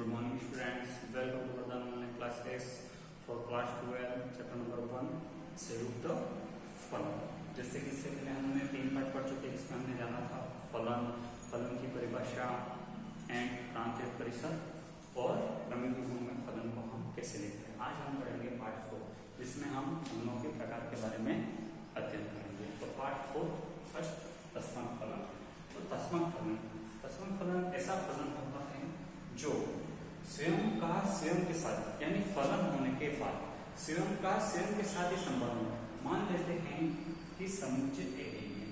morning students, welcome to Pradhan online classes for class 12 chapter number 1 संयुक्त फलन। जैसे कि इससे पहले हमने 3 पार्ट पढ़ चुके हैं जिसमें हमने जाना था फलन, फलन की परिभाषा एंड प्रांतीय परिषद और क्रमिक रूपों में फलन को हम कैसे लिखते हैं। आज हम पढ़ेंगे पार्ट 4 जिसमें हम फलनों के प्रकार के बारे में अध्ययन करेंगे। तो पार्ट 4 फर्स्ट तस्मक फलन। तो तस्मक फलन ऐसा फलन होता है जो स्वयं का स्वयं के साथ यानी फलन होने के बाद स्वयं का स्वयं के साथ ही संबंध है। मान लेते हैं कि समुच्चय ए है,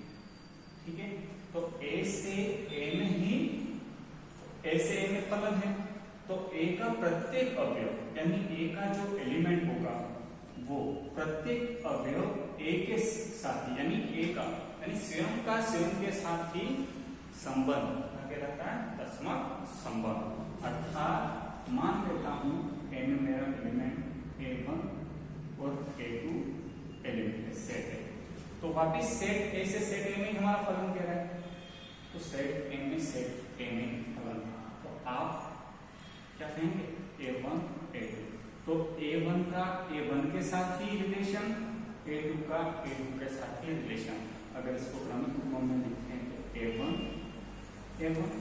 ठीक है, तो ए से ए में फलन है, तो ए का प्रत्येक अवयव यानी ए का जो एलिमेंट होगा वो प्रत्येक अवयव ए के साथ यानी ए का यानी स्वयं का स्वयं के साथ ही संबंध रहता है तस्मक संबंध। अर्थात मान लेता हूं ए में मेरा एलिमेंट A1 और A2 एलिमेंट सेट है, तो वापिस सेट ए से सेट ए में हमारा फलन क्या है, तो सेट ए में सेट ए में फलन। तो आप क्या कहेंगे A1 A2, तो A1 का A1 के साथ ही रिलेशन, A2 का A2 के साथ ही रिलेशन। अगर इसको क्रमिक रूप में लिखें तो A1 A1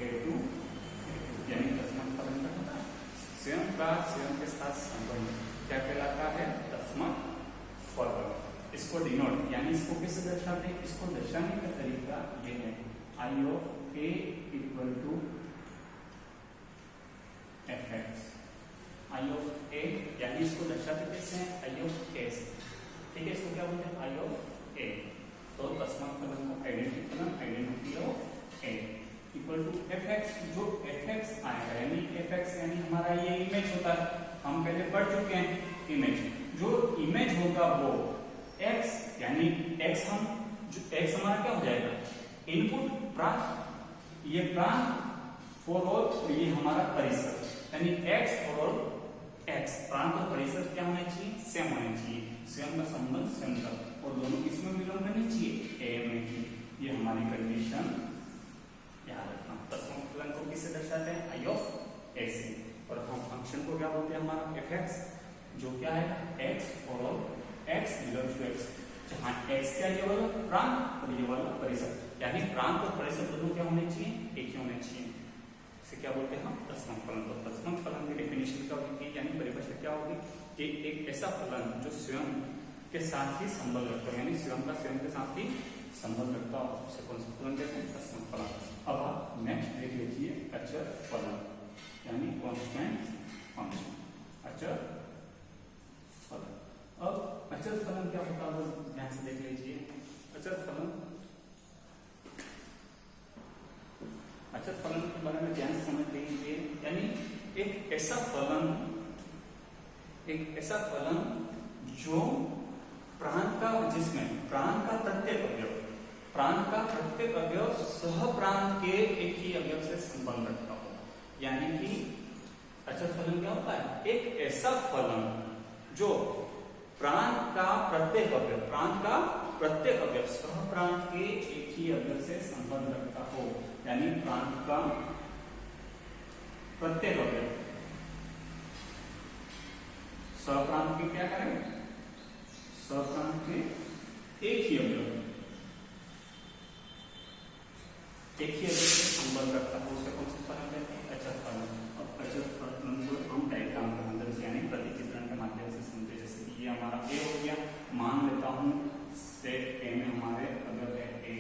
A2 यानी तस्मक फलन का होता है स्वयं का स्वयं के साथ संबंध क्या कहलाता है, तस्मक फलन। इसको डिनोट यानी इसको कैसे दर्शाते हैं, इसको दर्शाने का तरीका ये है I of A equal to F X. I of A यानी इसको दर्शाते कैसे हैं, आई ऑफ ए, ठीक है, इसको क्या बोलते हैं आई ऑफ ए। तो तस्मक फलन को identity of A equal to F X, जो एफ एक्स आएगा यानी एफ एक्स यानी हमारा ये इमेज होता है, हम पहले पढ़ चुके हैं इमेज, जो इमेज होगा वो एक्स यानी एक्स हम जो एक्स हमारा क्या हो जाएगा इनपुट प्रांत, ये प्रांत फॉर ऑल ये हमारा परिसर यानी एक्स फॉर ऑल एक्स, प्रांत और परिसर क्या होना चाहिए सेम होना चाहिए, स्वयं का संबंध स्वयं का, और दोनों किसमें बिलोंग करनी चाहिए ए में ही। ये हमारी कंडीशन याद रखना। तस्मक फलन को किससे दर्शाते हैं आई ऑफ ए से, और हम फंक्शन को क्या बोलते हैं हमारा एफ एक्स, जो क्या है X for all X belongs to X, जहां एक्स क्या ये वाला प्रांत और ये वाला परिसर, यानी प्रांत और परिसर दोनों क्या होने चाहिए एक ही होने चाहिए। इसे क्या बोलते हैं हम तस्मक फलन। तो तस्मक फलन की डेफिनेशन क्या होगी यानी परिभाषा क्या होगी कि एक ऐसा फलन जो स्वयं के साथ ही संबंध रखता है यानी स्वयं का स्वयं के साथ ही संबंध रखता हो उसे कौन सा फलन कहते हैं तस्मक फलन। अब आप नेक्स्ट देख लीजिए अचर फलन यानी कांस्टेंट फंक्शन, अचर फलन। अब अचर फलन क्या होता है वो ध्यान से देख लीजिए। अचर फलन के बारे में ध्यान से समझ लीजिए, यानी एक ऐसा फलन जो प्रांत का जिसमें प्रांत का प्रत्येक अवयव सह प्रांत के एक ही अवयव से संबंध रखता हो, यानी कि अचर फलन क्या होता है एक ऐसा फलन जो प्रांत का प्रत्येक अवयव सह प्रांत के एक ही अवयव से संबंध रखता हो, यानी प्रांत का प्रत्येक अवयव सह प्रांत के क्या करें सह प्रांत के एक ही अवयव से संबंध रखता है उसे कौन सा फलन कहते हैं अचर फलन। अब अचर फलन को हम डायग्राम के माध्यम से यानी प्रतिचित्रण के माध्यम से समझे। जैसे कि ये हमारा ए हो गया, मान लेता हूं सेट ए में हमारे अवयव है A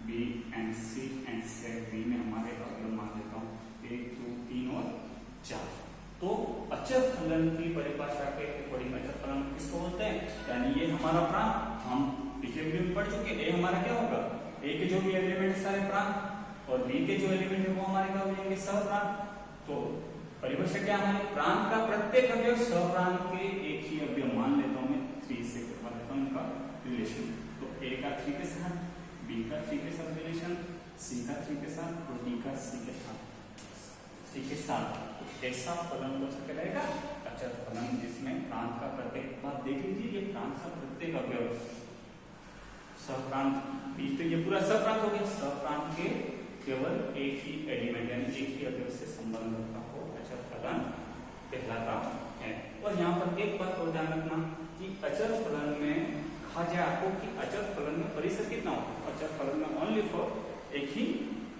B and C and set B में हमारे अवयव मान लेता हूं 1 2 3 और 4। तो अचर फलन की परिभाषा के अकॉर्डिंग अचर फलन किसको बोलते हैं, यानी ये हमारा प्रांत हम पिछले वीडियो में पढ़ चुके हैं। ए हमारा क्या होगा ए के जो भी एलिमेंट सारे प्रांत और बी के जो एलिमेंट है वो हमारे क्या हो जाएंगे सह प्रांत। तो परिभाषा क्या है प्रांत का प्रत्येक अवयव सह प्रांत के एक ही अवयव मान लेता हूं मैं 3 से करवा लेता हूं इनका रिलेशन। तो ए का 3 के साथ, बी का 3 के साथ रिलेशन, सी का 3 के साथ और डी का सी के साथ। तो ऐसा फलन कौन सा कहलाएगा अचर फलन, जिसमें प्रांत का प्रत्येक, बात देख लीजिए ये प्रांत का प्रत्येक अवयव सहप्रांत, तो ये पूरा सहप्रांत हो गया, सहप्रांत के केवल एक ही एलिमेंट यानी एक ही अवयव से संबंध रखता हो कहा जाए आपको कि अचर फलन में परिसर कितना होता है, अचर फलन में ओनली फॉर एक ही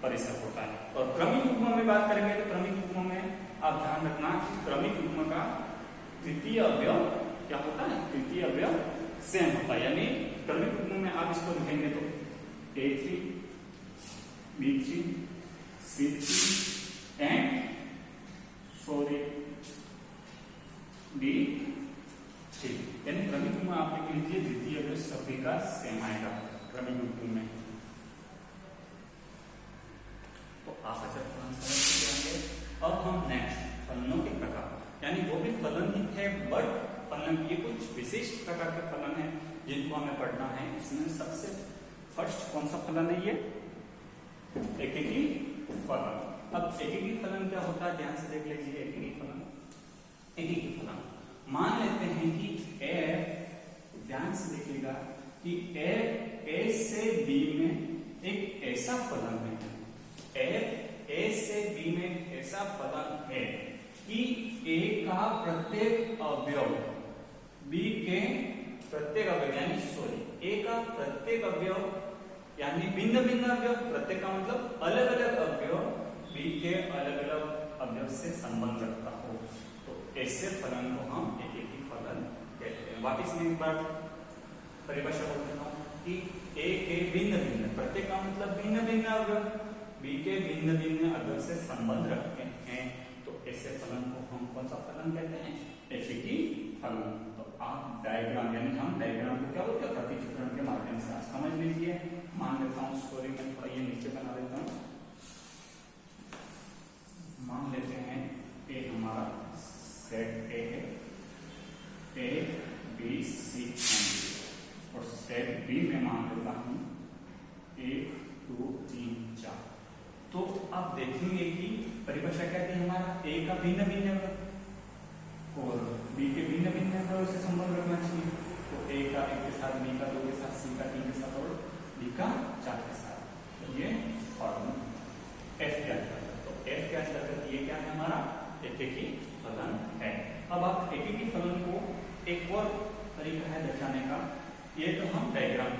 परिसर होता है। और क्रमिक युग्म में बात करेंगे तो क्रमिक युग्म में आप ध्यान रखना कि क्रमिक युग्म का तृतीय अवयव क्या होता है, तृतीय अवयव सेम होता है। यानी क्रमिक युग्म में आप इसको लिखेंगे तो A3 B3 C3 and D3, यानी क्रमिक युग्म आप लिख लीजिए द्वितीय अवयव सभी का सेम आएगा क्रमिक युग्म में। तो आप अचर फलन समझ जाएंगे। अब हम नेक्स्ट फलनों के प्रकार, यानी वो भी फलन ही थे बट फलन ये कुछ विशिष्ट प्रकार के फलन है जिनको हमें पढ़ना है। इसमें सबसे फर्स्ट कौन सा फलन है, ये एकेकी फलन। अब एकेकी फलन क्या होता है, ध्यान से देख लीजिए। एकेकी फलन, एकेकी फलन मान लेते हैं कि f, ध्यान से देखिएगा कि f a से b में एक ऐसा फलन है, f a से b में ऐसा फलन है कि a का प्रत्येक अवयव b के प्रत्येक अवयव यानी a का प्रत्येक अवयव यानी भिन्न भिन्न अवयव, प्रत्येक का मतलब अलग अलग अवयव b के अलग अलग अवयव से संबंध रखता हो, तो ऐसे फलन को हम एकेकी फलन कहते हैं। वापिस मैं एक बार परिभाषा बोल देता हूं कि a के भिन्न भिन्न, प्रत्येक का मतलब भिन्न भिन्न अवयव b के भिन्न भिन्न अवयव से संबंध रखते हैं, तो ऐसे फलन को हम कौन सा फलन कहते हैं, एकेकी फलन। तो आप डायग्राम यानी हम डायग्राम को क्या बोलते हैं, प्रतिचित्रण के माध्यम से आप समझ लीजिए। मान लेता हूं, सॉरी मैं थोड़ा ये नीचे बना देता हूं। मान लेते हैं ए हमारा सेट ए है, ए बी सी एंड, और सेट बी में मान लेता हूं 1 2 3 4। तो आप देखेंगे कि परिभाषा क्या थी, हमारा ए का भिन्न भिन्न और बी के भिन्न भिन्न से संबंध रखना चाहिए। तो ए का 1 के साथ, बी का 2 के साथ, सी का 3 के साथ और डी का 4 के साथ। तो ये फॉर्मूला एफ के अंतर्गत, तो एफ के अंतर्गत ये क्या है, हमारा एकेकी फलन है। अब आप एकेकी फलन को एक और तरीका है दर्शाने का, ये तो हम डायग्राम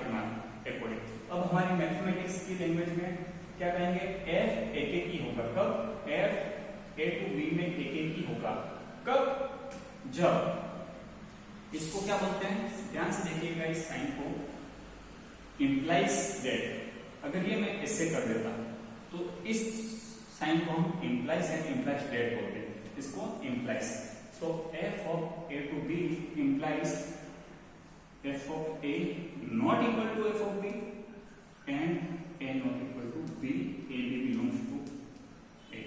के अकॉर्डिंग। अब हमारी मैथमेटिक्स की लैंग्वेज में क्या कहेंगे, एफ एकेकी होगा कब, एफ ए टू बी में एकेकी होगा कब, जब इसको क्या बोलते हैं, ध्यान से देखिएगा इस साइन को, इंप्लाइज दैट। अगर ये मैं इससे कर देता तो इस साइन को हम इंप्लाइज है, इंप्लाइज दैट बोलते हैं, इसको इंप्लाइज। तो F of A to B implies F of A not equal to F of B and A not equal to B, A B belongs to A.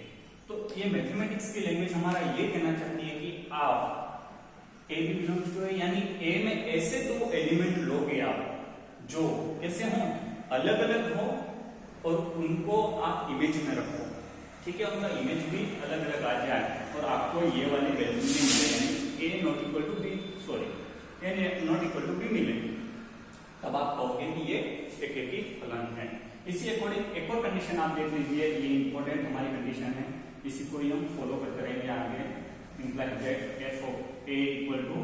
तो ये mathematics की language हमारा ये कहना चाहती है कि आप ए बी बिलोंग्स टू ए, यानी ए में ऐसे दो एलिमेंट लोगे आप जो कैसे हो, अलग अलग हो और उनको आप इमेज में रखो, ठीक है, उनका इमेज भी अलग अलग आ जाए और आपको ये वाली वैल्यू मिले, यानी A not equal to B, sorry A not equal to B मिले, तब आप कहोगे कि ये एकेकी फलन है। इसी अकॉर्डिंग एक और कंडीशन आप देख लीजिए, ये इंपॉर्टेंट हमारी कंडीशन है, इसी को ही हम फॉलो करते रहेंगे आगे। Implies that F of A equal to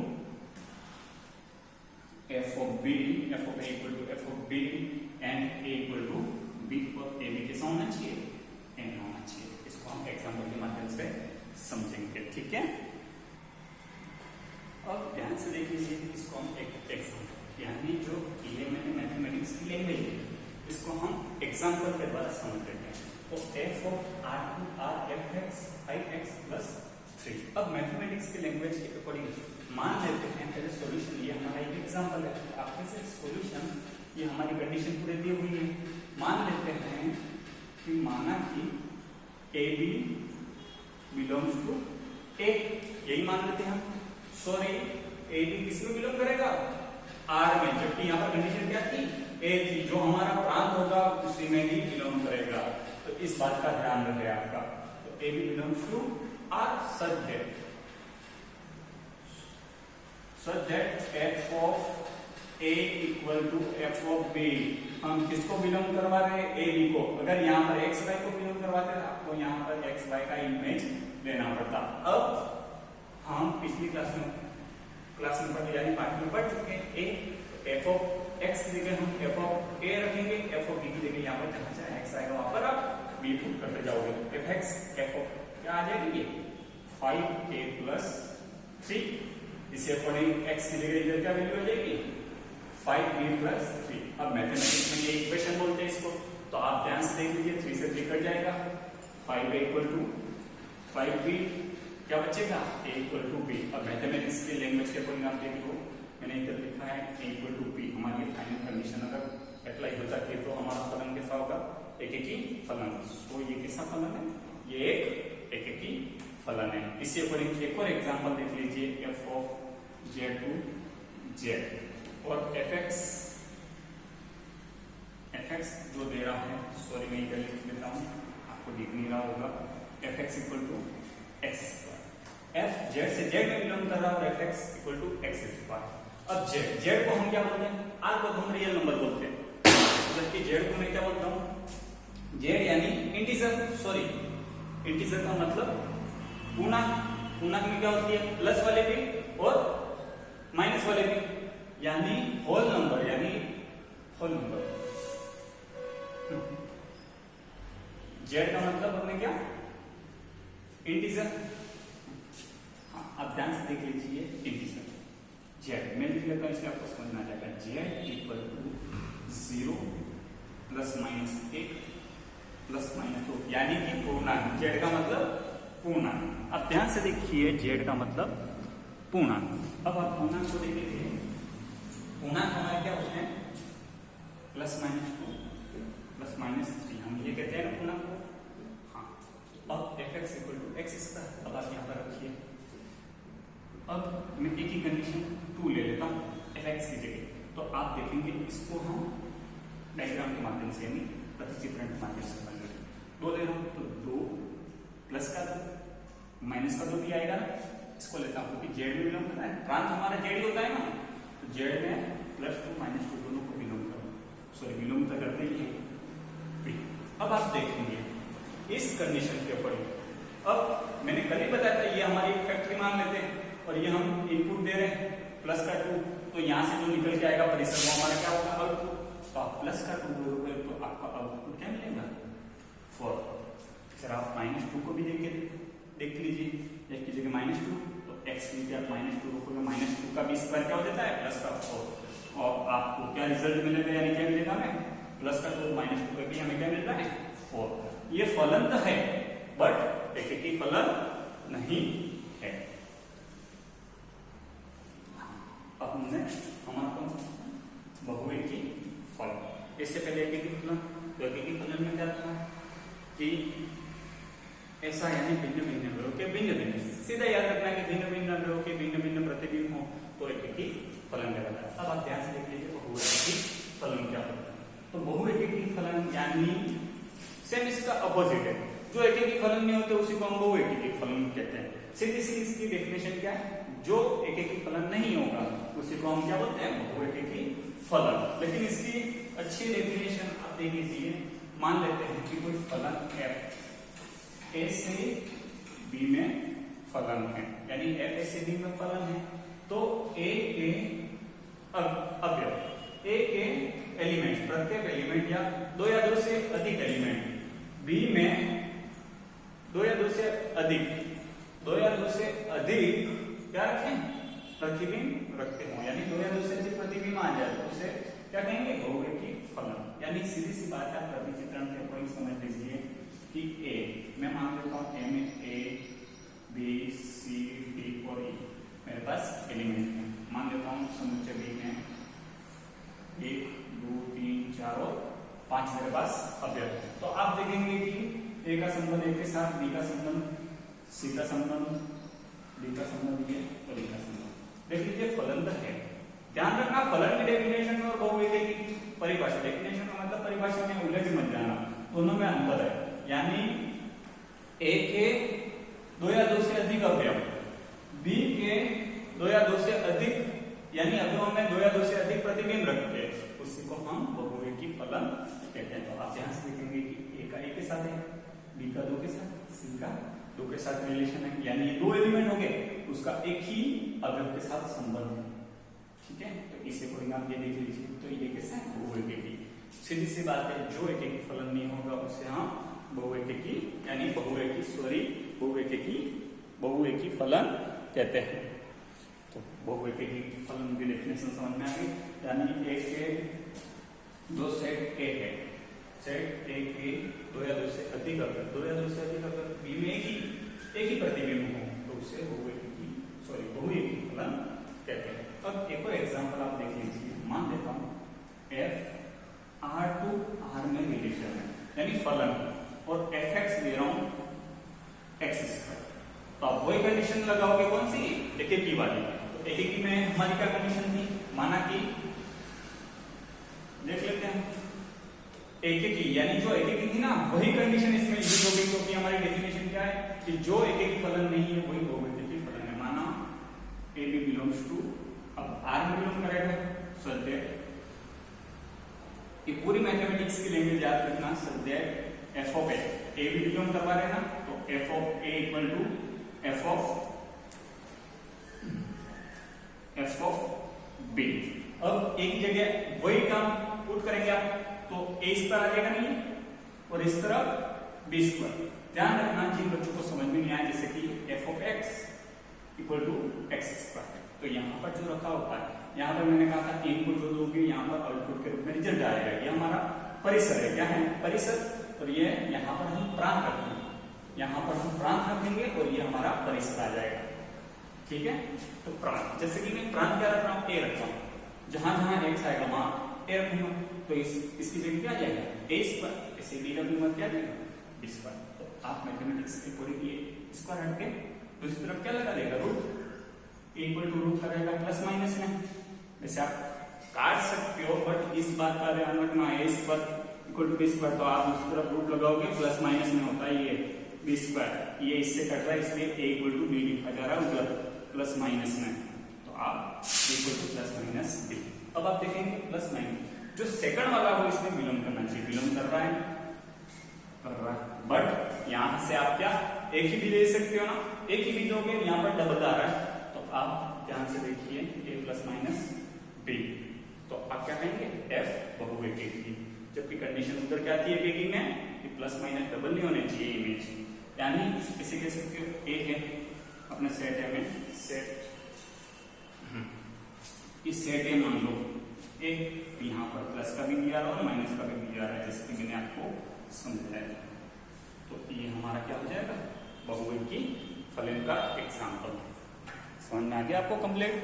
F of B, F of A equal to F of B and A equal to B, और ए बी कैसा होना चाहिए, एन होना चाहिए। इसको हम एग्जाम्पल के माध्यम से समझेंगे, ठीक है। अब ध्यान से देख लीजिए, इसको हम एक एग्जाम्पल, यानी जो ये मैंने मैथमेटिक्स की लैंग्वेज है, इसको हम एग्जाम्पल के द्वारा समझ लेते हैं। तो F of R to R F X 5x plus 3। अब मैथमेटिक्स की लैंग्वेज के अकॉर्डिंग मान लेते हैं पहले सॉल्यूशन, ये हमारा एक एग्जाम्पल है, आपके से सॉल्यूशन, ये हमारी कंडीशन पूरे दी हुई है। मान लेते हैं कि माना कि ए बी बिलोंग्स टू ए, यही मान लेते हैं हम। सॉरी, ए बी किसमें बिलोंग करेगा, आर में, जबकि यहाँ पर कंडीशन क्या थी, ए थी, जो हमारा प्रांत होगा उसी में ही बिलोंग करेगा। तो इस बात का ध्यान रहे आपका। तो A B belongs to R such that F of A equal to F of B. हम किसको बिलोंग करवा रहे हैं, ए बी को। अगर यहाँ पर एक्स वाई को बिलोंग करवाते हैं, आपको यहाँ पर एक्स वाई का इमेज लेना पड़ता। अब हम पिछली क्लास में पढ़, यानी पाठ में पढ़ चुके हैं। एफ ऑफ एक्स की जगह हम एफ ऑफ ए रखेंगे, एफ ऑफ बी की जगह यहाँ पर जहां जहां एक्स आएगा वहां पर आप बी पुट करते जाओगे। एफ एक्स एफ ऑफ क्या आ जाएगी ये 5a प्लस 3, इसे अकॉर्डिंग एक्स की जगह इधर क्या वैल्यू आ जाएगी 5b प्लस 3। अब मैथमेटिक्स में ये इक्वेशन बोलते हैं इसको, तो आप ध्यान से देख लीजिए 3 से 3 कट जाएगा, 5a इक्वल टू 5b, क्या बचेगा a इक्वल टू b। अब मैथमेटिक्स की लैंग्वेज के अकॉर्डिंग आप देख लो, मैंने इधर लिखा है a इक्वल टू b। हमारी फाइनल कंडीशन अगर अप्लाई हो जाती है तो हमारा फलन कैसा होगा एक एक ही फलन। तो ये कैसा फलन है, ये एक एक ही फलन है। इसी अकॉर्डिंग एक और एग्जांपल देख लीजिए, f of z to z और fx जो दे रहा है, सॉरी मैं इधर लिख देता हूँ आपको दिख नहीं रहा होगा, fx equal to X square. f z से z में बिलोंग कर रहा है और fx equal to X square. अब z को हम क्या बोलते हैं, r को हम रियल नंबर बोलते हैं, जबकि z को मैं क्या बोलता हूँ z यानी इंटीजर, सॉरी इंटीजर का मतलब पूर्णांक। पूर्णांक में क्या होती है प्लस वाले भी और माइनस वाले भी, यानी होल नंबर, यानी होल नंबर। z का मतलब हमने क्या इंटीजर। हाँ आप ध्यान से देख लीजिए इंटीजर z, मैं लिख लेता हूं इसलिए आपको समझ में आ जाएगा। z equal to 0 plus minus 1 plus minus 2, यानी कि पूर्णांक। z का मतलब पूर्णांक। अब ध्यान से देखिए z का मतलब पूर्णांक। अब आप पूर्णांक को देख लीजिए, पूर्णांक हमारे क्या होते हैं प्लस माइनस 2 प्लस माइनस 3, हम ये कहते हैं ना पूर्णांक को। हाँ अब fx equal to X square. अब आप यहाँ पर रखिए, अब मैं एक ही कंडीशन 2 ले लेता हूँ fx की जगह, तो आप देखेंगे इसको हम डायग्राम के माध्यम से यानी प्रतिचित्रण के माध्यम से बन गए। 2 ले रहा हूँ तो 2 प्लस का 2 माइनस का 2 भी आएगा ना, इसको लेता हूँ क्योंकि जेड में बिलोंग करता है, प्रांत हमारा जेड ही होता है ना, तो जेड में +2 -2 दोनों को बिलोंग करो, सॉरी बिलोंग तो करते ही है। अब आप देखेंगे इस कंडीशन के ऊपर, अब मैंने कल ही बताया था ये हमारी फैक्ट्री मान लेते हैं और ये हम इनपुट दे रहे हैं प्लस का 2, तो यहाँ से जो निकल के आएगा परिसर वो हमारा क्या होगा आउटपुट। तो आप प्लस का 2 दोगे तो आपका आउटपुट क्या मिलेगा 4। सर आप -2 को भी देख लीजिए, एक की जगह -2 तो x की जगह आप -2 रखोगे, -2 का b स्क्वायर क्या हो जाता है प्लस का 4, और आपको क्या रिजल्ट मिलेगा यानी क्या मिलेगा हमें प्लस का 2 -2 का भी हमें क्या मिल रहा है 4। ये फलन तो है बट एक ही फलन नहीं है। अब नेक्स्ट हमारा कौन सा बहुएकी फलन। इससे पहले एक ही फलन, तो एक ही फलन में क्या था कि ऐसा यानी भिन्न भिन्न नंबरों के भिन्न भिन्न, सीधा याद रखना कि भिन्न भिन्न नंबरों के भिन्न भिन्न प्रतिबिंब हो तो एक ही फलन कहलाता है। अब आप ध्यान से देख लीजिए बहुएकी फलन क्या होता है। तो बहुएकी फलन यानी सेम इसका अपोजिट है, जो एक एक फलन नहीं होते उसी को हम बहुएकी फलन कहते हैं। सीधी सी इसकी डेफिनेशन क्या है, जो एक एक फलन नहीं होगा उसी को हम क्या बोलते हैं बहुएकी फलन। लेकिन इसकी अच्छी डेफिनेशन आप देख लीजिए, मान लेते हैं कि कोई फलन f a से b में फलन है, यानी f a से b में फलन है, तो a के अवयव, a के एलिमेंट, प्रत्येक एलिमेंट या 2 या 2 से अधिक एलिमेंट b में 2 या 2 से अधिक क्या रखें प्रतिबिंब रखते हो, यानी 2 या 2 से अधिक प्रतिबिंब आ जाए तो उसे क्या कहेंगे बहुएकी फलन। यानी सीधी सी बात है, प्रतिचित्रण के अकॉर्डिंग समझ लीजिए कि a मैं मान लेता हूं a में a b c d और e मेरे पास एलिमेंट है, मान लेता हूं समुच्चय b में 1 2 3 4 और 5 मेरे पास अवयव। तो आप देखेंगे कि a का संबंध a के साथ, b का संबंध c का संबंध, d का संबंध ये और e का संबंध। देख लीजिए फलन तो है, ध्यान रखना फलन की डेफिनेशन में और बहुएकी की परिभाषा, डेफिनेशन का मतलब परिभाषा में उलझ मत जाना, दोनों में अंतर है। यानी a के 2 या 2 से अधिक अवयव, b के 2 या 2 से अधिक यानी अवयव में 2 या 2 से अधिक प्रतिबिंब रखते हैं, उसी को हम बहुएकी फलन कहते हैं। तो आप यहां से देखेंगे कि a का a के साथ है, b का 2 के साथ, c का 2 के साथ रिलेशन है, यानी ये 2 एलिमेंट हो गए, उसका एक ही अवयव के साथ संबंध है। ठीक है, तो इसे कोई आप ये देख लीजिए, तो ये कैसे है बहुएकेकी। सीधी सी बात है, जो एकेकी फलन नहीं होगा उसे हम बहुएकेकी यानी बहुएकी फलन कहते हैं। तो बहुएकेकी फलन की डेफिनेशन समझ में आ गई, यानी एक के दो सेट ए है, सेट ए के दो या दो से अधिक अगर बी में एक ही प्रतिबिंब हो तो उसे बहुएकी फलन कहते हैं। अब एक और एग्जांपल आप देख लीजिए, मान लेता हूं f R टू R में रिलेशन है यानी फलन, और fx ले रहा हूं x स्क्वायर। तो आप वही कंडीशन लगाओगे, कौन सी, एकेकी वाली। तो एकेकी में हमारी क्या कंडीशन थी, माना कि देख लेते हैं एकेकी, यानी जो एकेकी थी ना वही कंडीशन इसमें यूज हो गई, क्योंकि हमारी डेफिनेशन क्या है कि जो एकेकी फलन नहीं है वही बहुएकेकी फलन है। माना ए बी बिलोंग्स टू, अब आर में बिलोंग करेगा सब्जेक्ट, ये पूरी मैथमेटिक्स की लैंग्वेज याद रखना, subject F of A B belong करवा रहे ना, तो F of A equal to F of B. अब एक जगह वही काम पुट करेंगे आप, तो ए इस तरह आ जाएगा नहीं और इस तरफ बी स्क्वायर। ध्यान रखना जिन बच्चों को समझ में नहीं आया, जैसे कि F of X equal to X square, तो यहाँ पर जो रखा होता है, यहाँ पर मैंने कहा था इनपुट जो दोगे यहाँ पर आउटपुट के रूप में रिजल्ट आएगा। ये हमारा परिसर है, क्या है परिसर, और ये यहाँ पर हम प्रांत रखेंगे, यहाँ पर हम प्रांत रखेंगे और ये हमारा परिसर आ जाएगा। ठीक है, तो प्रांत, जैसे कि मैं प्रांत क्या रख रहा हूँ, ए रखता हूँ, जहां जहां एक्स आएगा वहां ए रखूंगा, तो इसकी जगह क्या आ जाएगा ए स्क्वायर, ऐसे बी रखूंगा क्या आ जाएगा बी स्क्वायर। तो आप मैथमेटिक्स के पूरी ये स्क्वायर हट के दूसरी तरफ क्या लगा देगा, रूट, इक्वल टू रूट लगाएगा प्लस माइनस में। वैसे आप काट सकते हो, बट इस बात का ध्यान रखना है, इस पर इक्वल टू बी स्क्वायर, तो आप दूसरी तरफ रूट लगाओगे प्लस माइनस में होता है ये बी स्क्वायर, ये इससे कट रहा है इसलिए ए इक्वल टू बी लिखा जा रहा है उधर प्लस माइनस में, तो आप equal to plus minus B. अब आप देखेंगे प्लस माइनस जो सेकंड वाला वो इसमें बिलोंग करना चाहिए, बिलोंग कर रहा है, बट यहां से आप क्या एक ही भी ले सकते हो ना, एक ही भी दोगे, यहाँ पर डबल आ रहा है, तो आप ध्यान से देखिए ए प्लस माइनस बी, तो आप क्या कहेंगे एफ बहुएकेकी, जबकि कंडीशन उधर क्या थी एकेकी में कि प्लस माइनस डबल नहीं होने चाहिए इमेज, यानी इसे कह सकते हो ए है अपने सेट ए में, सेट इस सेट ए मान लो ए, यहाँ पर प्लस का भी दिया रहा है और माइनस का भी दिया रहा है, जैसे कि मैंने आपको समझाया, तो ये हमारा क्या हो जाएगा बहुएकी फलन का एग्जाम्पल। समझ में आ गया आपको कंप्लीट।